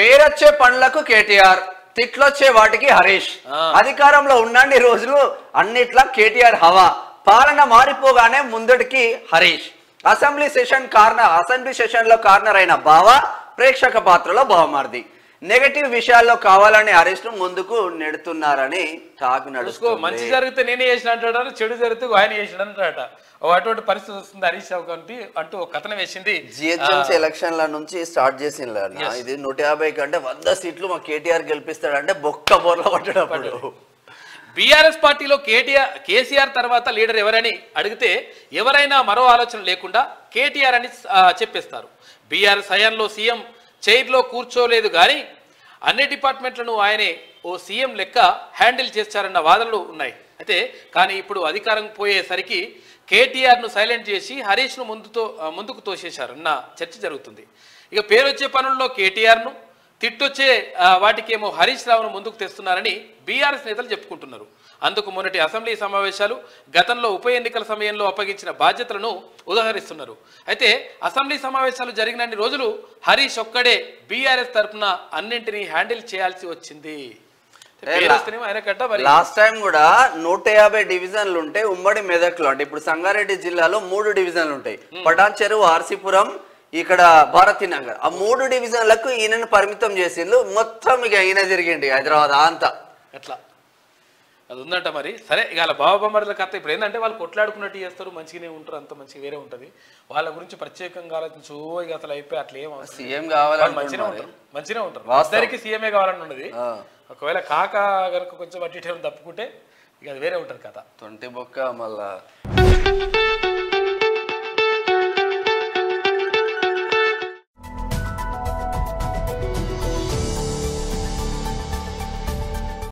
పేరొచ్చే పనులకు కేటీఆర్, తిట్లొచ్చే వాటికి హరీష్. అధికారంలో ఉన్నన్ని రోజులు అన్నిట్లా కేటీఆర్ హవా, పాలన మారిపోగానే ముందటికి హరీష్. అసెంబ్లీ సెషన్ లో కార్నర్ అయిన బావా, ప్రేక్షక పాత్రలో బావమార్ది. నెగటివ్ విషయాల్లో కావాలని హరీష్ ను ముందుకు నెడుతున్నారని టాక్ నడుస్తుంది. మంచి జరిగితే నేనే చేసిన అంటాడు, చెడు జరిగితే ఆయన చేసిన అంటాడట. అటువంటి పరిస్థితి వస్తుంది హరీష్ రావు అంటూ ఒక కథనం వేసింది. జిహెచ్ఎంసీ ఎలక్షన్ల నుంచి స్టార్ట్ చేసింది. ఇది 150 కంటే 100 సీట్లు మా కేటీఆర్ గెలిపిస్తాడంటే బొక్క బోర్ల పట్టడం. బీఆర్ఎస్ పార్టీలో కేసీఆర్ తర్వాత లీడర్ ఎవరని అడిగితే ఎవరైనా మరో ఆలోచన లేకుండా కేటీఆర్ అని చెప్పేస్తారు. బీఆర్ఎస్ హయాంలో సీఎం చైర్లో కూర్చోలేదు కానీ అన్ని డిపార్ట్మెంట్లను ఆయనే ఓ సీఎం లెక్క హ్యాండిల్ చేస్తారన్న వాదనలు ఉన్నాయి. అయితే కానీ ఇప్పుడు అధికారం పోయేసరికి కేటీఆర్ను సైలెంట్ చేసి హరీష్ను ముందుకు తోసేశారన్న చర్చ జరుగుతుంది. ఇక పేరొచ్చే పనుల్లో కేటీఆర్ను, తిట్టొచ్చే వాటికేమో హరీష్ రావును ముందుకు తెస్తున్నారని బీఆర్ఎస్ నేతలు చెప్పుకుంటున్నారు. అందుకు మొన్నటి అసెంబ్లీ సమావేశాలు, గతంలో ఉప ఎన్నికల సమయంలో అప్పగించిన బాధ్యతలను ఉదాహరిస్తున్నారు. అయితే అసెంబ్లీ సమావేశాలు జరిగినన్ని రోజులు హరీష్ ఒక్కడే బీఆర్ఎస్ తరఫున అన్నింటినీ హ్యాండిల్ చేయాల్సి వచ్చింది. లాస్ట్ టైం కూడా 150 డివిజన్లు ఉంటే ఉమ్మడి మెదక్లో, అంటే ఇప్పుడు సంగారెడ్డి జిల్లాలో 3 డివిజన్లు ఉంటాయి. పటాన్ చెరువు, ఆర్సీపురం, ఇక్కడ భారతీ నగర్. ఆ 3 డివిజన్లకు ఈయనను పరిమితం చేసిండ్రు. మొత్తం ఇక ఈయన తిరిగిండి హైదరాబాద్ అంతా. ఎట్లా అది ఉందంట మరి. సరే ఇక వాళ్ళ బాబామరుల కథ ఇప్పుడు ఏంటంటే వాళ్ళు కొట్లాడుకున్నట్టు చేస్తారు, మంచిగానే ఉంటారు, అంత మంచిగా వేరే ఉంటుంది. వాళ్ళ గురించి ప్రత్యేకంగా ఆలోచించు ఇక అసలు అయిపోయి అట్లా ఏం సీఎం కావాలని మంచిగా ఉంటారు. అందరికీ సీఎంఏ కావాలని ఉన్నది. ఒకవేళ కాక కనుక కొంచెం అట్టి తప్పుకుంటే ఇక అది వేరే ఉంటుంది కథ. 20 బొక్క మళ్ళా.